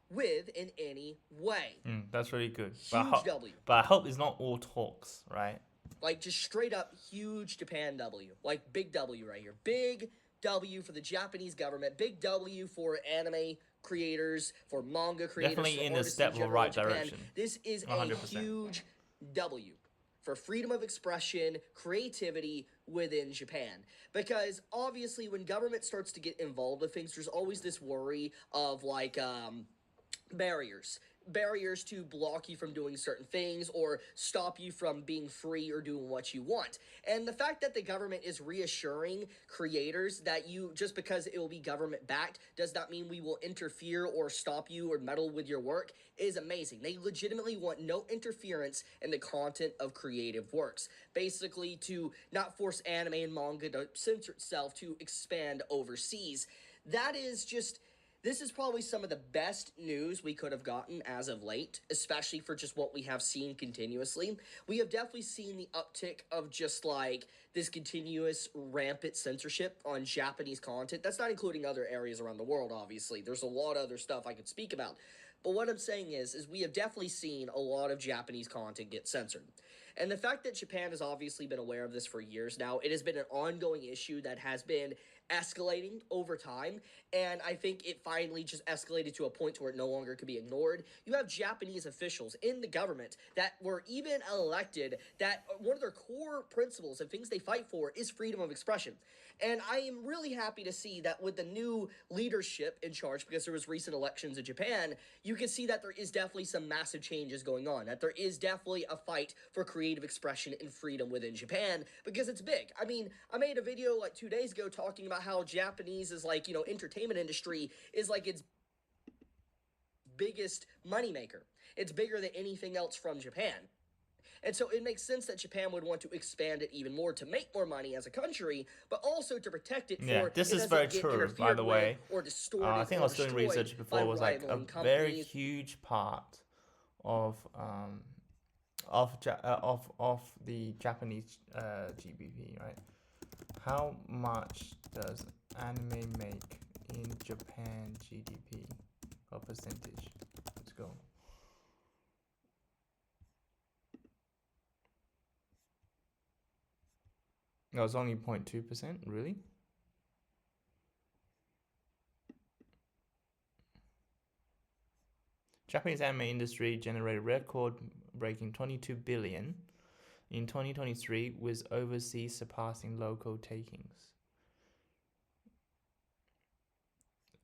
with in any way. That's really good. Huge W. But I hope it's not all talks, right? Like, just straight up huge Japan W. Like, big W right here. Big W for the Japanese government. Big W for anime creators, for manga creators. Definitely in a step in the right direction. This is 100%. a huge W for freedom of expression, creativity within Japan. Because obviously when government starts to get involved with things, there's always this worry of, like, barriers to block you from doing certain things or stop you from being free or doing what you want. And the fact that the government is reassuring creators that just because it will be government backed does not mean we will interfere or stop you or meddle with your work is amazing. They legitimately want no interference in the content of creative works. Basically, to not force anime and manga to censor itself to expand overseas. This is probably some of the best news we could have gotten as of late, especially for just what we have seen continuously. We have definitely seen the uptick of just, like, this continuous rampant censorship on Japanese content. That's not including other areas around the world, obviously. There's a lot of other stuff I could speak about. But what I'm saying is we have definitely seen a lot of Japanese content get censored. And the fact that Japan has obviously been aware of this for years now, it has been an ongoing issue that has been escalating over time, and I think it finally just escalated to a point where it no longer could be ignored. You have Japanese officials in the government that were even elected that one of their core principles and things they fight for is freedom of expression. And I am really happy to see that with the new leadership in charge, because there was recent elections in Japan, you can see that there is definitely some massive changes going on, that there is definitely a fight for creative expression and freedom within Japan, because it's big. I mean, I made a video like 2 days ago talking about how Japanese is like, entertainment industry is like its biggest moneymaker. It's bigger than anything else from Japan. And so it makes sense that Japan would want to expand it even more to make more money as a country, but also to protect it Yeah, for this it is doesn't very get true, by interfered the with way. or distorted I think I or was doing destroyed research before. by It was like a rivaling very companies. huge part of the Japanese GDP, right? How much does anime make in Japan GDP? What percentage? Let's go. No, it's only 0.2%, really? Japanese anime industry generated record-breaking 22 billion in 2023, with overseas surpassing local takings.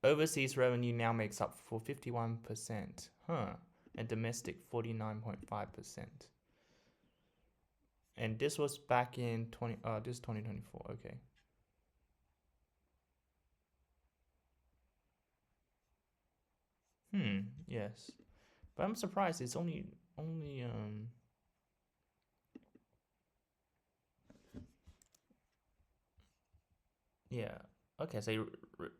Overseas revenue now makes up for 51%, and domestic 49.5%. And this was back in 2024. Okay. Yes. But I'm surprised it's only yeah. Okay, so you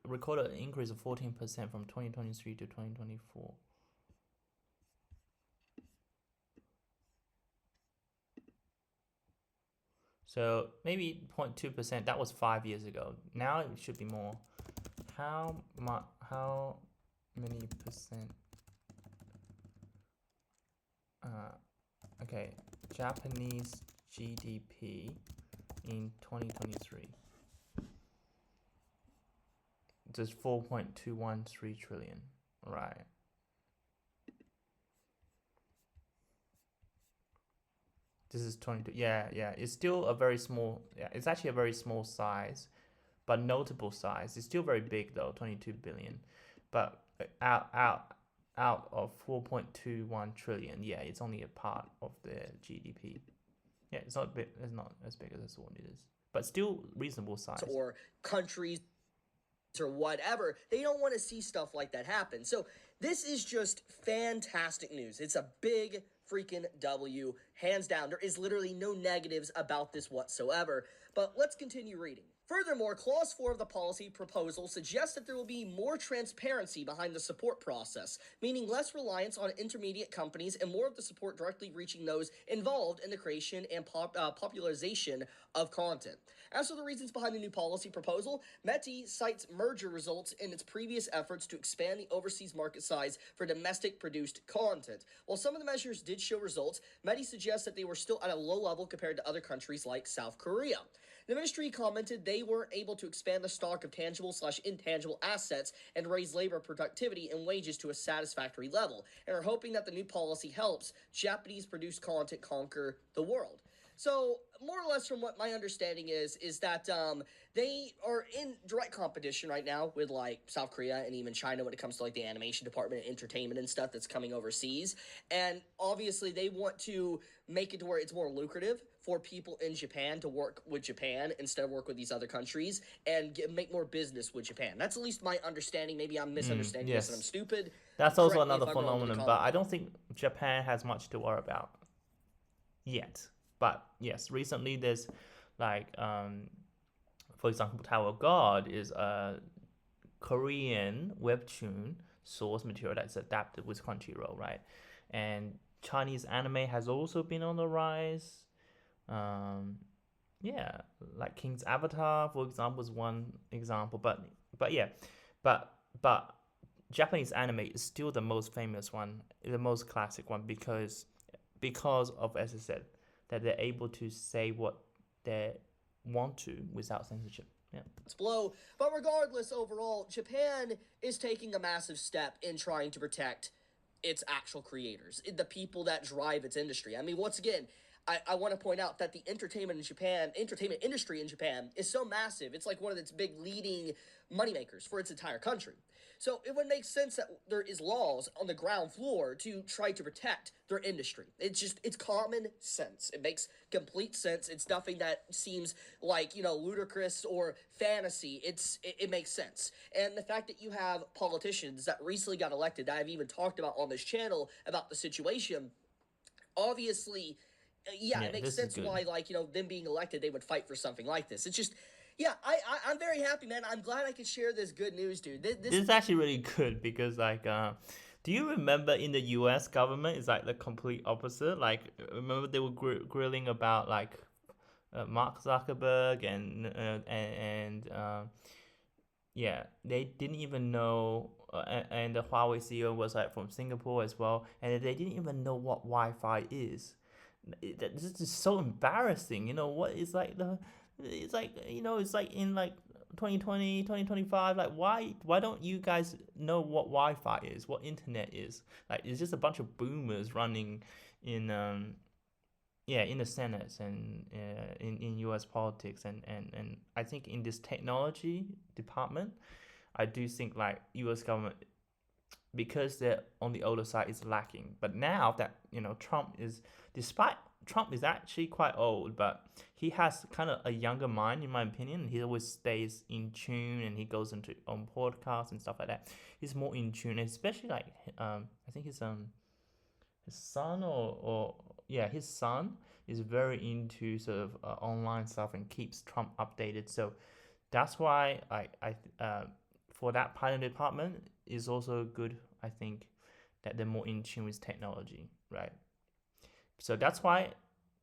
recorded an increase of 14% from 2023 to 2024. So maybe 0.2%. That was 5 years ago. Now it should be more. How many percent? Okay, Japanese GDP in 2023. Just 4.213 trillion, right? This is 22. Yeah. It's still a very small. Yeah, it's actually a very small size, but notable size. It's still very big though, 22 billion. But out of 4.21 trillion, yeah, it's only a part of the GDP. Yeah, it's not big. It's not as big as what it is, but still reasonable size. Or countries or whatever, they don't want to see stuff like that happen. So this is just fantastic news. It's a big freaking W, hands down. There is literally no negatives about this whatsoever. But let's continue reading. Furthermore, Clause 4 of the policy proposal suggests that there will be more transparency behind the support process, meaning less reliance on intermediate companies and more of the support directly reaching those involved in the creation and popularization of content. As for the reasons behind the new policy proposal, METI cites merger results in its previous efforts to expand the overseas market size for domestic produced content. While some of the measures did show results, METI suggests that they were still at a low level compared to other countries like South Korea. The ministry commented they weren't able to expand the stock of tangible/intangible assets and raise labor productivity and wages to a satisfactory level, and are hoping that the new policy helps Japanese produced content conquer the world. So, more or less from what my understanding is that they are in direct competition right now with like South Korea and even China when it comes to like the animation department and entertainment and stuff that's coming overseas. And obviously they want to make it to where it's more lucrative for people in Japan to work with Japan instead of work with these other countries and make more business with Japan. That's at least my understanding. Maybe I'm misunderstanding this and I'm stupid. That's also Correct me another if I'm wrong in the phenomenon, but comment I below. don't think Japan has much to worry about yet. But yes, recently there's like for example, Tower God is a Korean webtoon source material that's adapted with Crunchyroll, right? And Chinese anime has also been on the rise. Yeah, like King's Avatar, for example, is one example. But yeah, but Japanese anime is still the most famous one, the most classic one because of, as I said, that they're able to say what they want to without censorship. Yeah. Below. But regardless, overall, Japan is taking a massive step in trying to protect its actual creators, the people that drive its industry. I mean, once again, I want to point out that the entertainment industry in Japan is so massive. It's like one of its big leading moneymakers for its entire country. So it would make sense that there is laws on the ground floor to try to protect their industry. It's common sense. It makes complete sense. It's nothing that seems like, ludicrous or fantasy. It makes sense. And the fact that you have politicians that recently got elected that I've even talked about on this channel about the situation, obviously, yeah, it makes This is sense good. why, them being elected, they would fight for something like this. It's just, yeah, I'm very happy, man. I'm glad I could share this good news, dude. This is actually really good because do you remember in the U.S. government it's like the complete opposite? Like remember they were grilling about like Mark Zuckerberg and yeah, they didn't even know, and the Huawei CEO was like from Singapore as well, and they didn't even know what Wi-Fi is. This is so embarrassing. What is like it's like it's like in like 2020, 2025. Like why don't you guys know what Wi-Fi is, what internet is? Like it's just a bunch of boomers running in in the Senate and in U.S. politics and I think in this technology department, I do think like U.S. government, because they're on the older side, is lacking. But now that despite Trump is actually quite old, but he has kind of a younger mind in my opinion. He always stays in tune and he goes into on podcasts and stuff like that. He's more in tune, especially like I think his son or yeah, his son is very into sort of online stuff and keeps Trump updated. So that's why for that part of the department is also good. I think that they're more in tune with technology, right? So that's why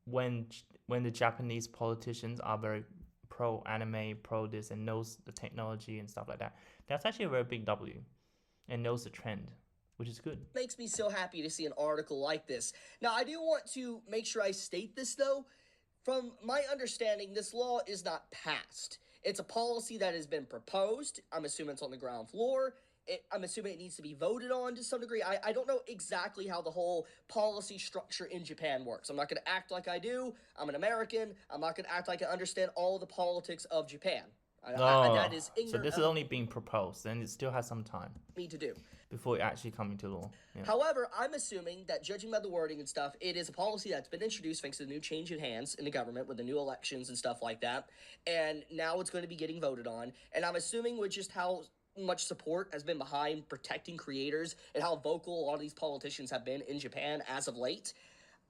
when the Japanese politicians are very pro anime, pro this, and knows the technology and stuff like that, that's actually a very big W, and knows the trend, which is good. Makes me so happy to see an article like this. Now, I do want to make sure I state this, though. From my understanding, this law is not passed. It's a policy that has been proposed. I'm assuming it's on the ground floor. I'm assuming it needs to be voted on to some degree. I don't know exactly how the whole policy structure in Japan works. I'm not going to act like I do. I'm an American. I'm not going to act like I understand all the politics of Japan. That is So ignorant this is only being proposed, and it still has some time of me to do. before it actually comes into law. Yeah. However, I'm assuming that judging by the wording and stuff, it is a policy that's been introduced thanks to the new change in hands in the government with the new elections and stuff like that. And now it's going to be getting voted on. And I'm assuming with just how much support has been behind protecting creators and how vocal a lot of these politicians have been in Japan as of late,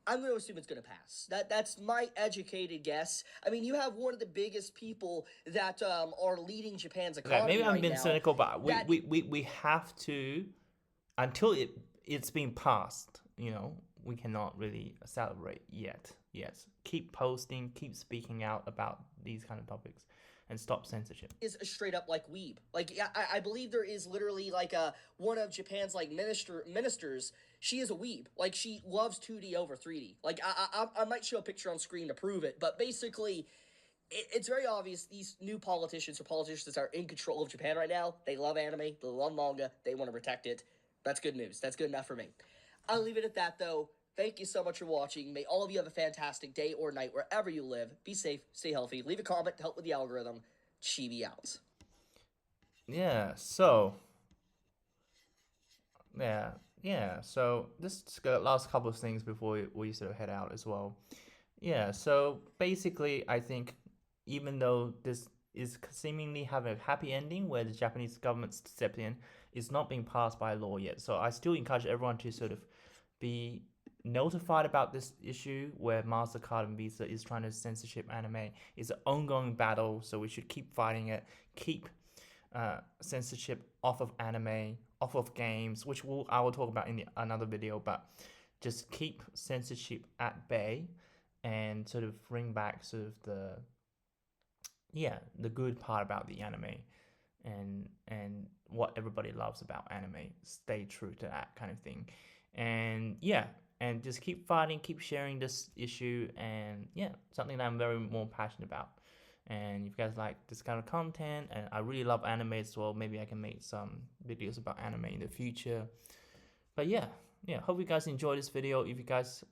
I'm going to assume it's going to pass. That's my educated guess. I mean, you have one of the biggest people that are leading Japan's economy Okay, maybe I'm right being now. cynical, but we have to, until it's been passed, we cannot really celebrate yet. Yes, keep posting, keep speaking out about these kind of topics, and stop censorship. Is a straight up like weeb. Like, yeah, I believe there is literally like one of Japan's like ministers. She is a weeb. Like, she loves 2D over 3D. Like, I might show a picture on screen to prove it, but basically, it's very obvious these new politicians or politicians that are in control of Japan right now, they love anime, they love manga, they want to protect it. That's good news. That's good enough for me. I'll leave it at that, though. Thank you so much for watching. May all of you have a fantastic day or night wherever you live. Be safe, stay healthy. Leave a comment to help with the algorithm. Chibi out. Yeah. So. Yeah. So this is the last couple of things before we sort of head out as well. Yeah. So basically, I think even though this is seemingly have a happy ending where the Japanese government stepped in, it's not being passed by law yet. So I still encourage everyone to sort of be notified about this issue where Mastercard and Visa is trying to censorship anime. It's an ongoing battle, so we should keep fighting it. Keep censorship off of anime, off of games, which I will talk about in another video. But just keep censorship at bay and sort of bring back sort of the good part about the anime and what everybody loves about anime. Stay true to that kind of thing, and just keep fighting, keep sharing this issue, and something that I'm very more passionate about. And if you guys like this kind of content, and I really love anime as well, maybe I can make some videos about anime in the future. But yeah, hope you guys enjoy this video. If you guys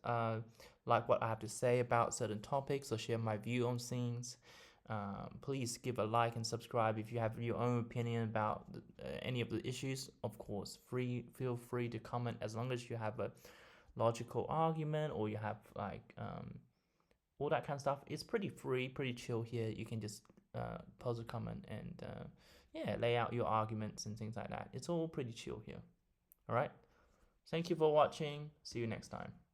like what I have to say about certain topics or share my view on things, please give a like and subscribe. If you have your own opinion about any of the issues, of course, feel free to comment, as long as you have a logical argument or you have like all that kind of stuff. It's pretty free, pretty chill here. You can just post a comment and yeah, lay out your arguments and things like that. It's all pretty chill here. All right. Thank you for watching. See you next time.